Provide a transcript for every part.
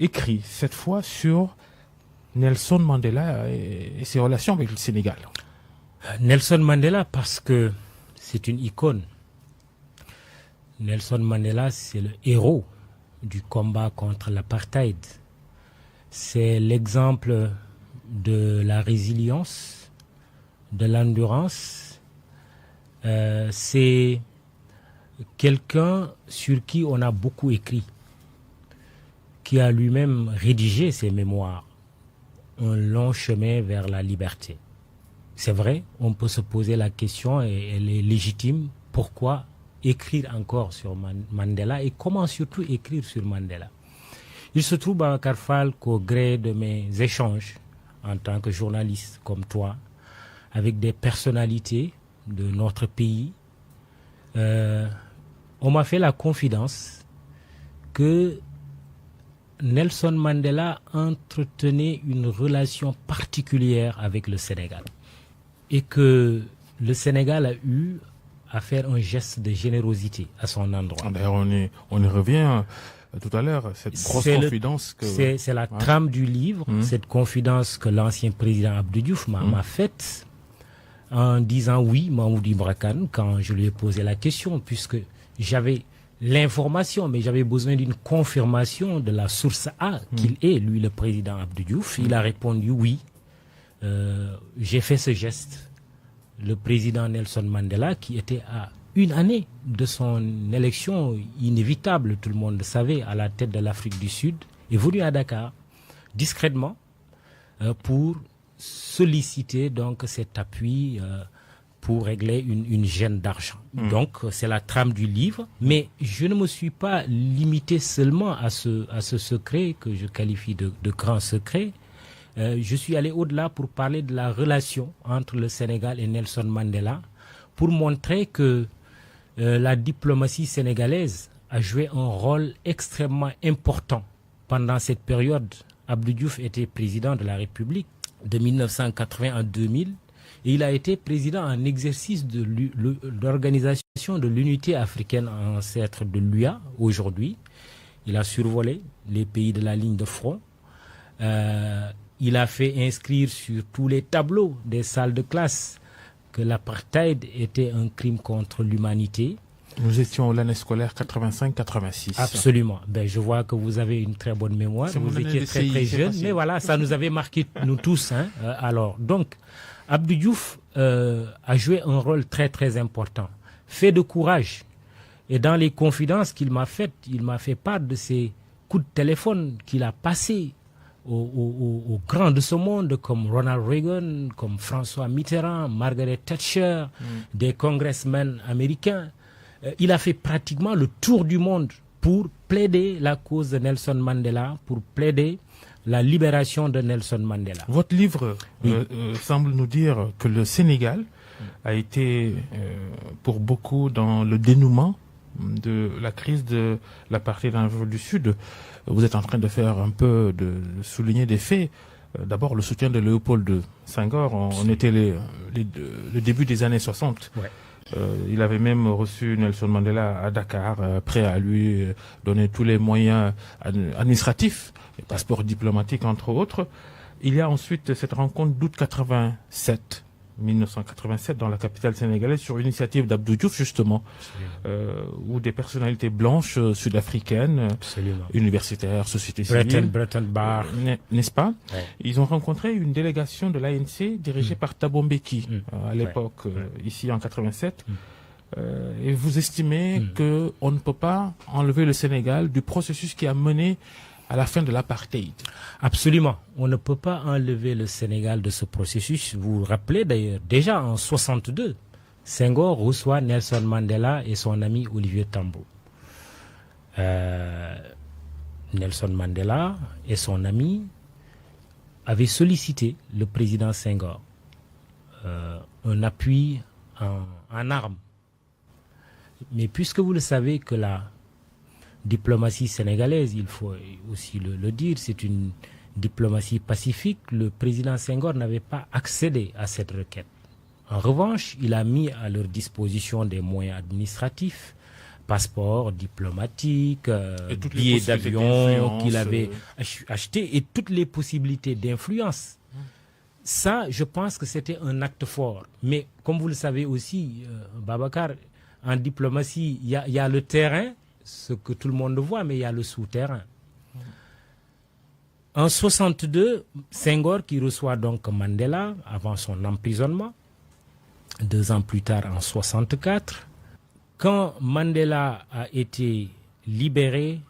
écrit cette fois sur Nelson Mandela et ses relations avec le Sénégal. Nelson Mandela parce que c'est une icône. Nelson Mandela, c'est le héros du combat contre l'apartheid. C'est l'exemple de la résilience, de l'endurance. C'est quelqu'un sur qui on a beaucoup écrit, qui a lui-même rédigé ses mémoires, un long chemin vers la liberté. C'est vrai, on peut se poser la question, et elle est légitime, pourquoi écrire encore sur Mandela et comment surtout écrire sur Mandela. Il se trouve, Babacar Fall, qu'au gré de mes échanges en tant que journaliste comme toi, avec des personnalités de notre pays, on m'a fait la confidence que Nelson Mandela entretenait une relation particulière avec le Sénégal et que le Sénégal a eu à faire un geste de générosité à son endroit. D'ailleurs, on y revient tout à l'heure, cette grosse confidence que... C'est la trame du livre, cette confidence que l'ancien président Abdou Diouf m'a faite en disant oui, Mahmoud Ibra Kane, quand je lui ai posé la question, puisque j'avais l'information, mais j'avais besoin d'une confirmation de la source A qu'il est, lui, le président Abdou Diouf. Il a répondu oui. J'ai fait ce geste. Le président Nelson Mandela, qui était à une année de son élection inévitable, tout le monde le savait, à la tête de l'Afrique du Sud, est venu à Dakar discrètement pour solliciter donc cet appui pour régler une gêne d'argent. Donc c'est la trame du livre, mais je ne me suis pas limité seulement à ce secret que je qualifie de grand secret. Je suis allé au-delà pour parler de la relation entre le Sénégal et Nelson Mandela, pour montrer que la diplomatie sénégalaise a joué un rôle extrêmement important pendant cette période. Abdou Diouf était président de la République de 1980 à 2000 et il a été président en exercice de l'Organisation de l'Unité africaine, ancêtre de l'UA aujourd'hui. Il a survolé les pays de la ligne de front. Il a fait inscrire sur tous les tableaux des salles de classe que l'apartheid était un crime contre l'humanité. Nous étions l'année scolaire 85-86. Absolument. Ben, je vois que vous avez une très bonne mémoire. Vous étiez très très jeune, mais voilà, ça nous avait marqué nous tous. Alors, donc, Abdou Diouf a joué un rôle très très important. Fait de courage. Et dans les confidences qu'il m'a faites, il m'a fait part de ces coups de téléphone qu'il a passés aux grands de ce monde comme Ronald Reagan, comme François Mitterrand, Margaret Thatcher, des congressmen américains. Il a fait pratiquement le tour du monde pour plaider la cause de Nelson Mandela, pour plaider la libération de Nelson Mandela. Votre livre semble nous dire que le Sénégal a été pour beaucoup dans le dénouement de la crise de l'apartheid dans l'Afrique du Sud. Vous êtes en train de faire un peu, de souligner des faits. D'abord, le soutien de Léopold II Senghor. On était le début des années 60. Ouais. Il avait même reçu Nelson Mandela à Dakar, prêt à lui donner tous les moyens administratifs, les passeports diplomatiques entre autres. Il y a ensuite cette rencontre d'août 1987 dans la capitale sénégalaise sur initiative d'Abdou Diouf justement, où des personnalités blanches sud-africaines, universitaires, sociétés civiles, Bretton Bar, n'est-ce pas? Ouais. Ils ont rencontré une délégation de l'ANC dirigée par Thabo Mbeki à l'époque, ici en 87. Et vous estimez que on ne peut pas enlever le Sénégal du processus qui a mené à la fin de l'apartheid. Absolument. On ne peut pas enlever le Sénégal de ce processus. Vous vous rappelez d'ailleurs, déjà en 62, Senghor reçoit Nelson Mandela et son ami Olivier Tambo. Nelson Mandela et son ami avaient sollicité le président Senghor un appui en armes. Mais puisque vous le savez que la diplomatie sénégalaise, il faut aussi le dire, c'est une diplomatie pacifique. Le président Senghor n'avait pas accédé à cette requête. En revanche, il a mis à leur disposition des moyens administratifs passeport diplomatique, billets d'avion qu'il avait acheté et toutes les possibilités d'influence. Ça, je pense que c'était un acte fort. Mais comme vous le savez aussi, Babacar, en diplomatie, il y a le terrain, ce que tout le monde voit, mais il y a le souterrain. En 62, Senghor, qui reçoit donc Mandela avant son emprisonnement, 2 ans plus tard en 64, quand Mandela a été libéré,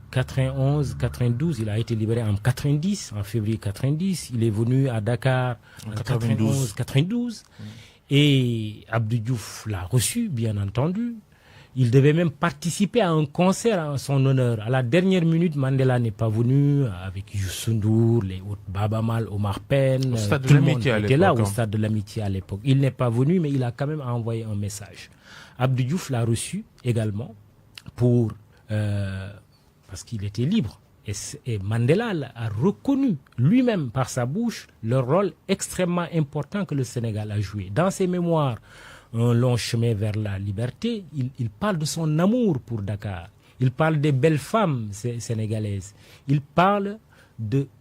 91, 92, il a été libéré en 90, en février 90, il est venu à Dakar en 91, 92, et Abdou Diouf l'a reçu, bien entendu. Il devait même participer à un concert en son honneur. À la dernière minute, Mandela n'est pas venu avec Youssou N'Dour, les autres Baba Mal, Omar Pène. Tout le monde était là au stade de l'amitié à l'époque. Il n'est pas venu, mais il a quand même envoyé un message. Abdou Diouf l'a reçu également parce qu'il était libre. Et Mandela a reconnu lui-même par sa bouche le rôle extrêmement important que le Sénégal a joué. Dans ses mémoires, Un long chemin vers la liberté, il parle de son amour pour Dakar. Il parle des belles femmes sénégalaises. Il parle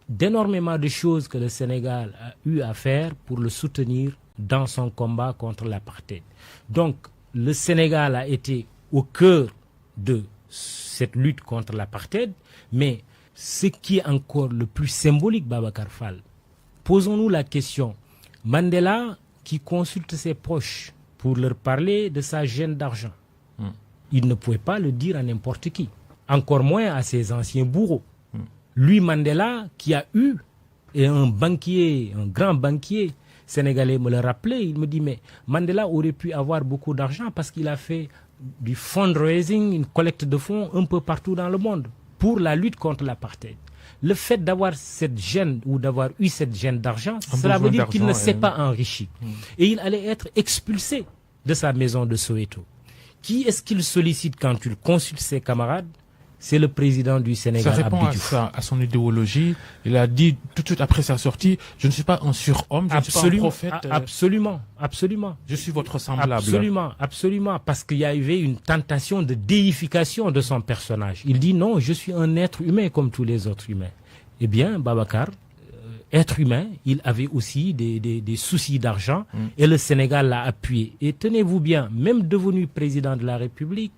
d'énormément de choses que le Sénégal a eu à faire pour le soutenir dans son combat contre l'apartheid. Donc, le Sénégal a été au cœur de cette lutte contre l'apartheid, mais ce qui est encore le plus symbolique, Babacar Fall, posons-nous la question. Mandela, qui consulte ses proches pour leur parler de sa gêne d'argent, il ne pouvait pas le dire à n'importe qui, encore moins à ses anciens bourreaux. Lui, Mandela, qui a eu, et un grand banquier sénégalais me le rappelait, il me dit, mais Mandela aurait pu avoir beaucoup d'argent parce qu'il a fait du fundraising, une collecte de fonds un peu partout dans le monde pour la lutte contre l'apartheid. Le fait d'avoir cette gêne ou d'avoir eu cette gêne d'argent, cela veut dire qu'il ne s'est pas enrichi. Et il allait être expulsé de sa maison de Soweto. Qui est-ce qu'il sollicite quand il consulte ses camarades? C'est le président du Sénégal. Ça répond à son idéologie. Il a dit tout de suite après sa sortie, je ne suis pas un surhomme, je ne suis pas un prophète. Absolument, absolument. Je suis votre semblable. Absolument, absolument. Parce qu'il y avait une tentation de déification de son personnage. Il dit non, je suis un être humain comme tous les autres humains. Eh bien, Babacar, être humain, il avait aussi des soucis d'argent et le Sénégal l'a appuyé. Et tenez-vous bien, même devenu président de la République,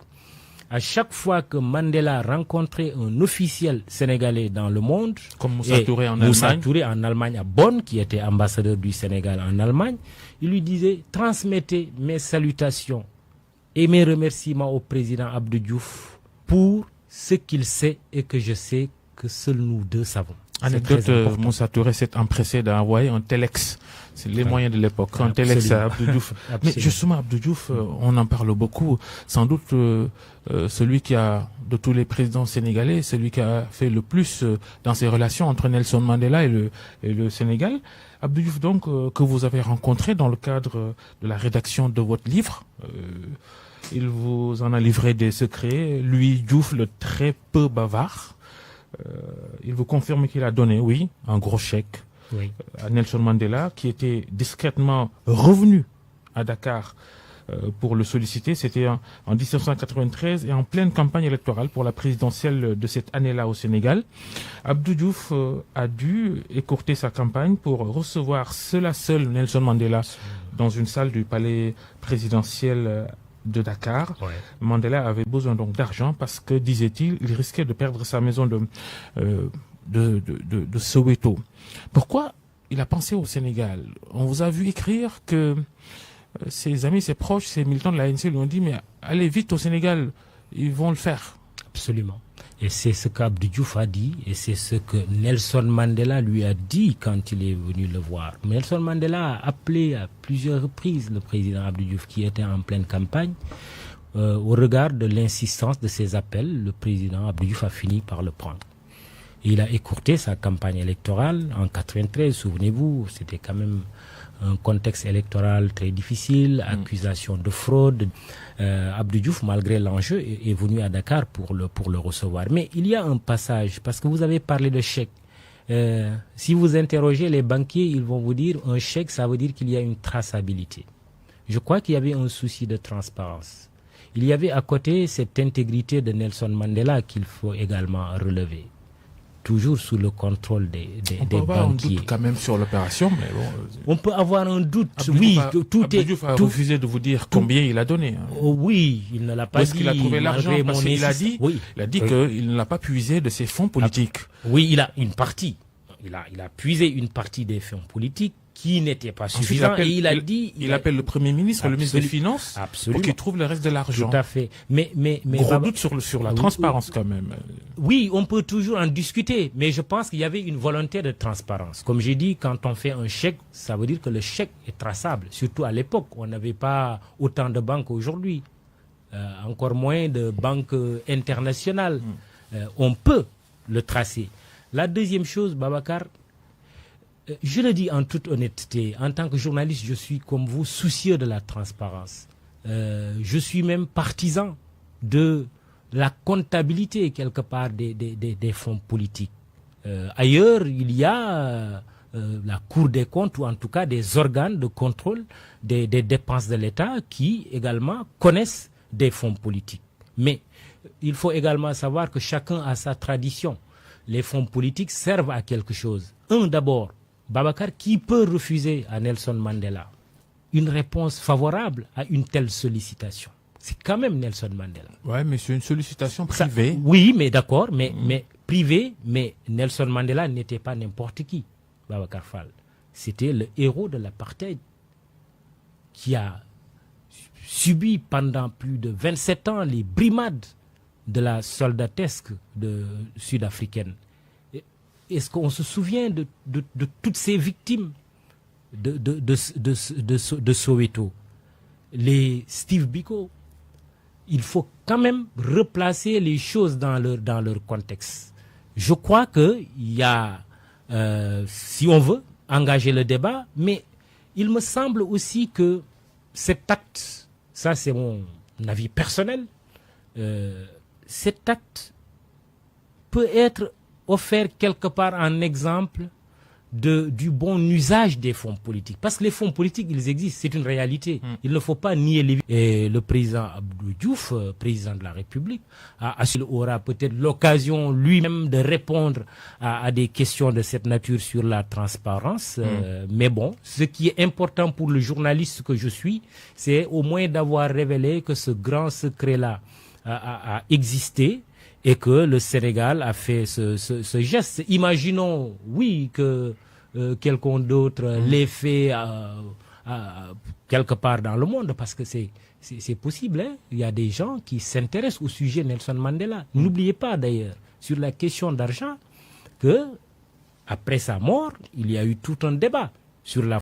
à chaque fois que Mandela rencontrait un officiel sénégalais dans le monde, comme Moussa Touré en Allemagne, Moussa Touré en Allemagne à Bonn, qui était ambassadeur du Sénégal en Allemagne, il lui disait « Transmettez mes salutations et mes remerciements au président Abdou Diouf pour ce qu'il sait et que je sais que seuls nous deux savons. » Anecdote, Moussa Touré s'est empressé d'envoyer un téléx. C'est les moyens de l'époque. Un téléx à Abdou Diouf. Mais justement, Abdou Diouf, on en parle beaucoup. Sans doute, celui qui a, de tous les présidents sénégalais, celui qui a fait le plus dans ses relations entre Nelson Mandela et le Sénégal. Abdou Diouf, donc, que vous avez rencontré dans le cadre de la rédaction de votre livre. Il vous en a livré des secrets. Lui, Diouf, le très peu bavard. Il vous confirme qu'il a donné, oui, un gros chèque à Nelson Mandela, qui était discrètement revenu à Dakar pour le solliciter. C'était en 1993 et en pleine campagne électorale pour la présidentielle de cette année-là au Sénégal. Abdou Diouf a dû écourter sa campagne pour recevoir seul Nelson Mandela dans une salle du palais présidentiel de Dakar. Mandela avait besoin donc d'argent parce que, disait-il, il risquait de perdre sa maison de Soweto. Pourquoi il a pensé au Sénégal? On vous a vu écrire que ses amis, ses proches, ses militants de l'ANC lui ont dit mais allez vite au Sénégal, ils vont le faire. Absolument. Et c'est ce qu'Abdou Diouf a dit et c'est ce que Nelson Mandela lui a dit quand il est venu le voir. Nelson Mandela a appelé à plusieurs reprises le président Abdou Diouf qui était en pleine campagne. Au regard de l'insistance de ses appels, le président Abdou Diouf a fini par le prendre. Et il a écourté sa campagne électorale en 93, souvenez-vous, c'était quand même un contexte électoral très difficile, accusation de fraude. Abdou Diouf, malgré l'enjeu, est venu à Dakar pour le recevoir. Mais il y a un passage, parce que vous avez parlé de chèque. Si vous interrogez les banquiers, ils vont vous dire un chèque, ça veut dire qu'il y a une traçabilité. Je crois qu'il y avait un souci de transparence. il y avait à côté cette intégrité de Nelson Mandela qu'il faut également relever. Toujours sous le contrôle des banquiers. On peut avoir un doute quand même sur l'opération, mais bon. On peut avoir un doute, oui. Abdou Diouf a refusé de vous dire combien il a donné. Oui, il ne l'a pas dit. Est-ce qu'il a trouvé l'argent? Parce qu'il a dit, qu'il ne l'a pas puisé de ses fonds politiques. Oui, il a une partie. Il a puisé une partie des fonds politiques qui n'étaient pas suffisants. Et il appelle le Premier ministre, le ministre des Finances, pour qu'il trouve le reste de l'argent. Tout à fait. Mais gros doute sur la transparence quand même. Oui, on peut toujours en discuter, mais je pense qu'il y avait une volonté de transparence. Comme j'ai dit, quand on fait un chèque, ça veut dire que le chèque est traçable. Surtout à l'époque, on n'avait pas autant de banques aujourd'hui, encore moins de banques internationales. On peut le tracer. La deuxième chose, Babacar, je le dis en toute honnêteté, en tant que journaliste, je suis comme vous soucieux de la transparence. Je suis même partisan de la comptabilité quelque part des fonds politiques. Ailleurs, il y a la Cour des comptes ou en tout cas des organes de contrôle des dépenses de l'État qui également connaissent des fonds politiques. Mais il faut également savoir que chacun a sa tradition. Les fonds politiques servent à quelque chose. D'abord, Babacar, qui peut refuser à Nelson Mandela une réponse favorable à une telle sollicitation? C'est quand même Nelson Mandela. Ouais, mais c'est une sollicitation privée. Oui, mais d'accord, mais privée, mais Nelson Mandela n'était pas n'importe qui, Babacar Fall. C'était le héros de l'apartheid qui a subi pendant plus de 27 ans les brimades de la soldatesque sud-africaine. Est-ce qu'on se souvient de toutes ces victimes de Soweto? Les Steve Biko. Il faut quand même replacer les choses dans leur contexte. Je crois qu'il y a, si on veut, engager le débat, mais il me semble aussi que cet acte, ça c'est mon avis personnel, cet acte peut être offert quelque part en exemple du bon usage des fonds politiques. Parce que les fonds politiques, ils existent, c'est une réalité. Il ne faut pas nier les... Et le président Abdou Diouf, président de la République, aura peut-être l'occasion lui-même de répondre à des questions de cette nature sur la transparence. Mais bon, ce qui est important pour le journaliste que je suis, c'est au moins d'avoir révélé que ce grand secret-là a existé, et que le Sénégal a fait ce geste. Imaginons, oui, que quelqu'un d'autre l'ait fait quelque part dans le monde, parce que c'est possible. Hein? Il y a des gens qui s'intéressent au sujet Nelson Mandela. N'oubliez pas d'ailleurs, sur la question d'argent, que après sa mort, il y a eu tout un débat sur la